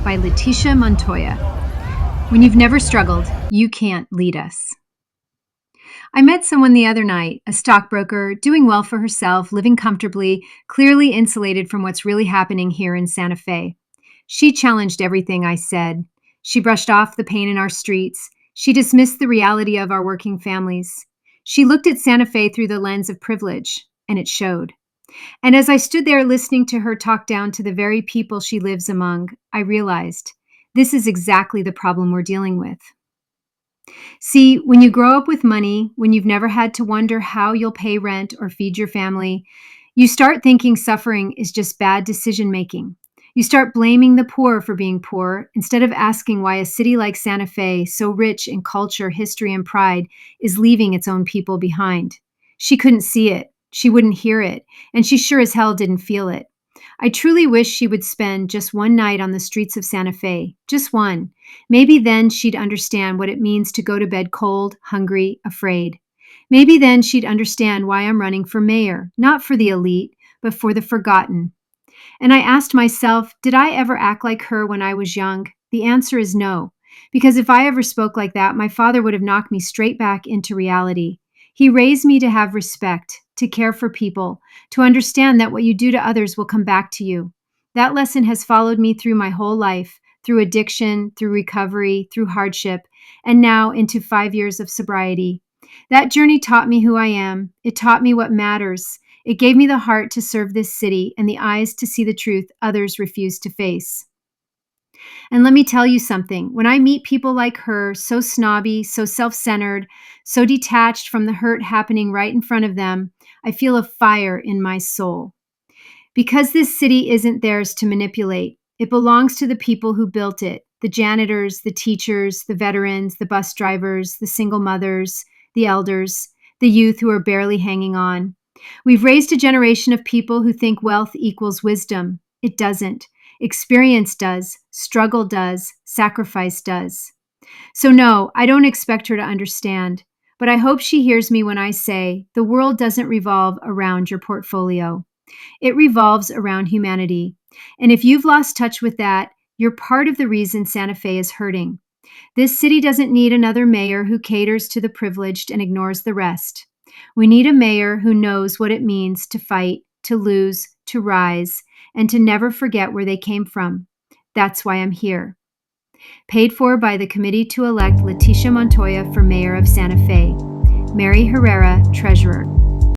by Letitia Montoya. When you've never struggled, you can't lead us. I met someone the other night, a stockbroker, doing well for herself, living comfortably, clearly insulated from what's really happening here in Santa Fe. She challenged everything I said. She brushed off the pain in our streets. She dismissed the reality of our working families. She looked at Santa Fe through the lens of privilege, and it showed. And as I stood there listening to her talk down to the very people she lives among, I realized this is exactly the problem we're dealing with. See, when you grow up with money, when you've never had to wonder how you'll pay rent or feed your family, you start thinking suffering is just bad decision making. You start blaming the poor for being poor instead of asking why a city like Santa Fe, so rich in culture, history, and pride, is leaving its own people behind. She couldn't see it, she wouldn't hear it, and she sure as hell didn't feel it. I truly wish she would spend just one night on the streets of Santa Fe, just one. Maybe then she'd understand what it means to go to bed cold, hungry, afraid. Maybe then she'd understand why I'm running for mayor, not for the elite, but for the forgotten. And I asked myself, did I ever act like her when I was young? The answer is no. Because if I ever spoke like that, my father would have knocked me straight back into reality. He raised me to have respect, to care for people, to understand that what you do to others will come back to you. That lesson has followed me through my whole life, through addiction, through recovery, through hardship, and now into 5 years of sobriety. That journey taught me who I am. It taught me what matters. It gave me the heart to serve this city and the eyes to see the truth others refuse to face. And let me tell you something. When I meet people like her, so snobby, so self-centered, so detached from the hurt happening right in front of them, I feel a fire in my soul. Because this city isn't theirs to manipulate. It belongs to the people who built it, the janitors, the teachers, the veterans, the bus drivers, the single mothers, the elders, the youth who are barely hanging on. We've raised a generation of people who think wealth equals wisdom. It doesn't. Experience does, struggle does, sacrifice does. So no, I don't expect her to understand, but I hope she hears me when I say the world doesn't revolve around your portfolio. It revolves around humanity. And if you've lost touch with that, you're part of the reason Santa Fe is hurting. This city doesn't need another mayor who caters to the privileged and ignores the rest. We need a mayor who knows what it means to fight, to lose, to rise, and to never forget where they came from. That's why I'm here. Paid for by the committee to elect Letitia Montoya for mayor of Santa Fe. Mary Herrera, treasurer.